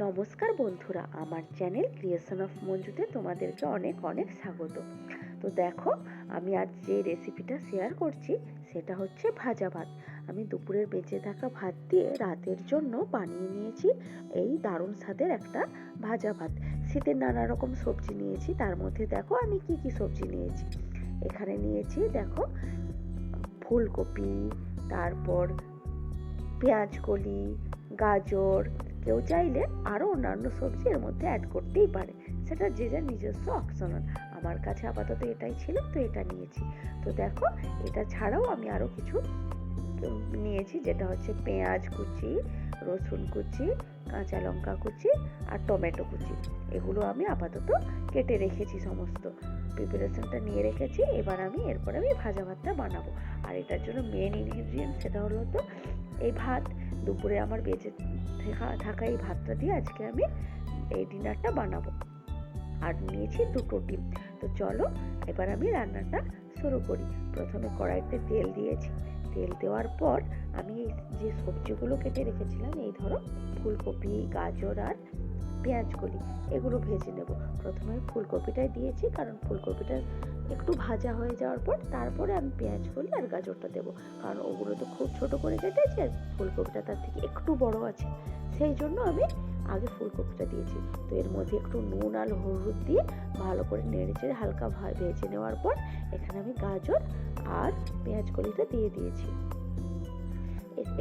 নমস্কার বন্ধুরা, আমার চ্যানেল ক্রিয়েশন অফ মঞ্জুতে তোমাদেরকে অনেক অনেক স্বাগত। তো দেখো, আমি আজ যে রেসিপিটা শেয়ার করছি সেটা হচ্ছে ভাজা ভাত। আমি দুপুরের বেঁচে থাকা ভাত দিয়ে রাতের জন্য বানিয়ে নিয়েছি এই দারুণ স্বাদের একটা ভাজা ভাত। শীতের নানা রকম সবজি নিয়েছি, তার মধ্যে দেখো আমি কি কি সবজি নিয়েছি। এখানে নিয়েছি দেখো ফুলকপি, তারপর পেঁয়াজ কলি, গাজর। কেউ চাইলে আরও অন্যান্য সবজি এর মধ্যে অ্যাড করতেই পারে, সেটা যে যার নিজস্ব অপশনাল। আমার কাছে আপাতত এটাই ছিল, তো এটা নিয়েছি। তো দেখো, এটা ছাড়াও আমি আরও কিছু নিয়েছি, যেটা হচ্ছে পেঁয়াজ কুচি, রসুন কুচি, কাঁচা লঙ্কা কুচি আর টমেটো কুচি। এগুলো আমি আপাতত কেটে রেখেছি, সমস্ত প্রিপারেশনটা নিয়ে রেখেছি। এবার এরপর আমি ভাজা ভাতটা বানাবো। আর এটার জন্য মেন ইনগ্রিডিয়েন্ট সেটা হলো তো এই ভাত। দুপুরে আমার বেঁচে থাকা এই ভাতটা দিয়ে আজকে আমি এই ডিনারটা বানাবো। আর নিয়েছি 2টো ডিম। তো চলো এবার আমি রান্নাটা শুরু করি। প্রথমে কড়াইতে তেল দিয়েছি। তেল দেওয়ার পর আমি এই যে সবজিগুলো কেটে রেখেছিলাম, এই ধরো ফুলকপি, গাজর আর পেঁয়াজ কলি, এগুলো ভেজে নেব। প্রথমে ফুলকপিটাই দিয়েছি, কারণ ফুলকপিটা একটু ভাজা হয়ে যাওয়ার পর তারপরে আমি পেঁয়াজ কলি আর গাজরটা দেবো। কারণ ওগুলো তো খুব ছোট করে কেটেছি, আর ফুলকপিটা তার থেকে একটু বড় আছে, সেই জন্য আমি আগে ফুলকপিটা দিয়েছি। তো এর মধ্যে একটু নুন আর হলুদ দিয়ে ভালো করে নেড়ে চেড়ে হালকা ভেজে নেওয়ার পর এখানে আমি গাজর আর পেঁয়াজ কলিটা দিয়ে দিয়েছি।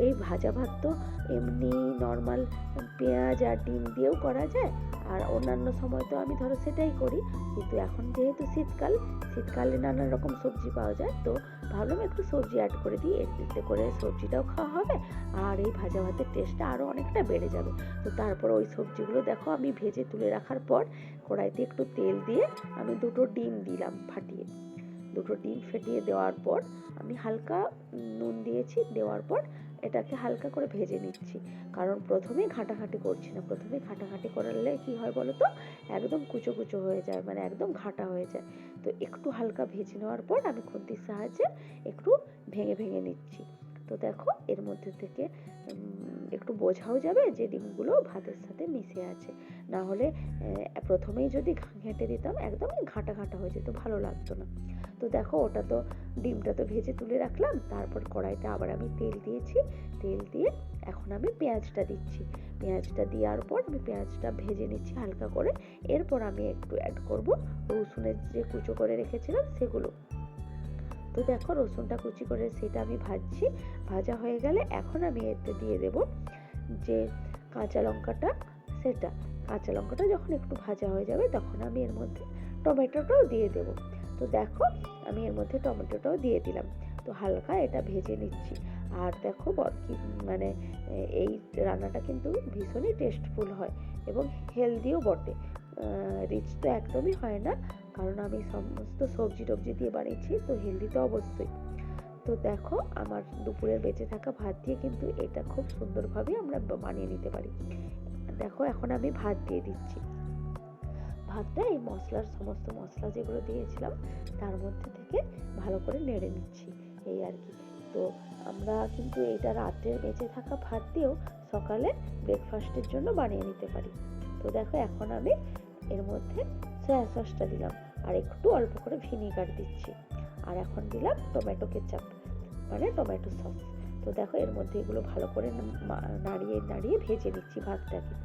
এই ভাজা ভাত তো এমনি নর্মাল পেঁয়াজ আর ডিম দিয়েও করা যায়, আর অন্যান্য সময় তো আমি ধরো সেটাই করি। কিন্তু এখন যেহেতু শীতকালে নানা রকম সবজি পাওয়া যায়, তো ভাবলাম একটু সবজি অ্যাড করে দিই, এতে করে সবজিটাও খাওয়া হবে আর এই ভাজা ভাতের টেস্টটা আরও অনেকটা বেড়ে যাবে। তো তারপর ওই সবজিগুলো দেখো আমি ভেজে তুলে রাখার পর কড়াইতে একটু তেল দিয়ে আমি 2টো ডিম দিলাম ফাটিয়ে। 2টো ডিম ফেটিয়ে দেওয়ার পর আমি হালকা নুন দিয়েছি, দেওয়ার পর এটাকে হালকা করে ভেজে নিচ্ছি। কারণ প্রথমেই ঘাঁটাঘাঁটি করছি না, প্রথমে ঘাঁটাঘাঁটি করলে কি হয় বলো তো, একদম কুচো কুচো হয়ে যায়, মানে একদম ঘাঁটা হয়ে যায়। তো একটু হালকা ভেজে নেওয়ার পর আমি খুন্তির সাহায্যে একটু ভেঙে ভেঙে নিচ্ছি। তো দেখো এর মধ্যে থেকে একটু বোঝাও যাবে যে ডিমগুলো ভাতের সাথে মিশে আছে। না হলে প্রথমেই যদি ঘেঁটে দিতাম একদমই ঘাঁটা ঘাঁটা হয়ে যেত, ভালো লাগতো না। তো দেখো, ওটা তো ডিমটা তো ভেজে তুলে রাখলাম। তারপর কড়াইতে আবার আমি তেল দিয়েছি। তেল দিয়ে এখন আমি পেঁয়াজটা দিচ্ছি। পেঁয়াজটা দেওয়ার পর আমি পেঁয়াজটা ভেজে নিচ্ছি হালকা করে। এরপর আমি একটু অ্যাড করব রসুনের যে কুচো করে রেখেছিলাম সেগুলো। তো দেখো রসুনটা কুচি করে সেটা আমি ভাজছি। ভাজা হয়ে গেলে এখন আমি এতে দিয়ে দেব যে কাঁচা লঙ্কাটা, সেটা কাঁচা লঙ্কাটা যখন একটু ভাজা হয়ে যাবে তখন আমি এর মধ্যে টমেটোটাও দিয়ে দেব। তো দেখো আমি এর মধ্যে টমেটোটাও দিয়ে দিলাম। তো হালকা এটা ভেজে নিচ্ছি। আর দেখো মানে এই রান্নাটা কিন্তু ভীষণই টেস্টফুল হয় এবং হেলদিও বটে। রিচ তো একদমই হয় না, কারণ আমি সমস্ত সবজি টবজি দিয়ে বানিয়েছি, তো হেলদি তো অবশ্যই। তো দেখো আমার দুপুরের বেঁচে থাকা ভাত দিয়ে কিন্তু এটা খুব সুন্দরভাবে আমরা বানিয়ে নিতে পারি। দেখো এখন আমি ভাত দিয়ে দিচ্ছি। ভাতটা এই সমস্ত মশলা যেগুলো দিয়েছিলাম তার মধ্যে থেকে ভালো করে নেড়ে নিচ্ছি, এই আর কি। তো আমরা কিন্তু এটা রাতের বেঁচে থাকা ভাত দিয়েও সকালে ব্রেকফাস্টের জন্য বানিয়ে নিতে পারি। তো দেখো এখন আমি এর মধ্যে সয়া সসটা দিলাম আর একটু অল্প করে ভিনিগার দিচ্ছি। আর এখন দিলাম টমেটো কেচাপ, মানে টমেটো সস। তো দেখো এর মধ্যে এগুলো ভালো করে নাড়িয়ে নাড়িয়ে ভেজে নিচ্ছি ভাতটাকে।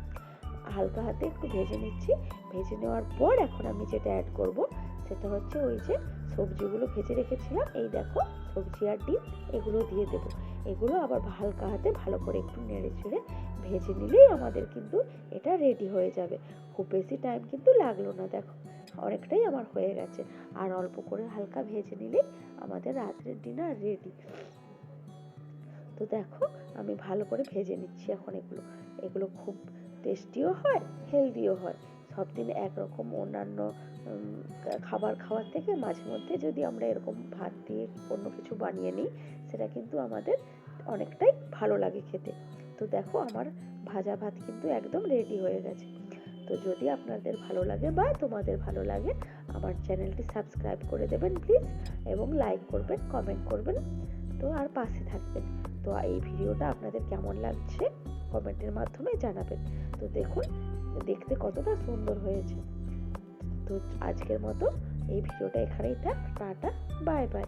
হালকা হাতে একটু ভেজে নিচ্ছি। ভেজে নেওয়ার পর এখন আমি যেটা অ্যাড করব সেটা হচ্ছে ওই যে সবজিগুলো ভেজে রেখেছিলাম, এই দেখো সবজি আর ডিম, এগুলো দিয়ে দেবো। এগুলো আবার হালকা হাতে ভালো করে একটু নেড়ে চেড়ে ভেজে নিলেই আমাদের কিন্তু এটা রেডি হয়ে যাবে। খুব বেশি টাইম কিন্তু লাগলো না, দেখো অনেকটাই আমার হয়ে গেছে। আর অল্প করে হালকা ভেজে নিলেই আমাদের রাত্রের ডিনার রেডি। তো দেখো আমি ভালো করে ভেজে নিচ্ছি এখন এগুলো। এগুলো খুব টেস্টিও হয়, হেলদিও হয়। সব দিন একরকম অন্যান্য খাবার খাওয়ার থেকে মাঝে মধ্যে যদি আমরা এরকম ভাত দিয়ে অন্য কিছু বানিয়ে নিই, সেটা কিন্তু আমাদের অনেকটাই ভালো লাগে খেতে। তো দেখো আমার ভাজা ভাত কিন্তু একদম রেডি হয়ে গেছে। তো যদি আপনাদের ভালো লাগে বা তোমাদের ভালো লাগে, আমার চ্যানেলটি সাবস্ক্রাইব করে দেবেন প্লিজ, এবং লাইক করবেন, কমেন্ট করবেন, তো আর পাশে থাকবেন। তো এই ভিডিওটা আপনাদের কেমন লাগছে কমেন্টের মাধ্যমে জানাবেন। তো দেখুন দেখতে কতটা সুন্দর হয়েছে। তো আজকের মতো এই ভিডিওটা এখানেই থাক। Tata, bye bye.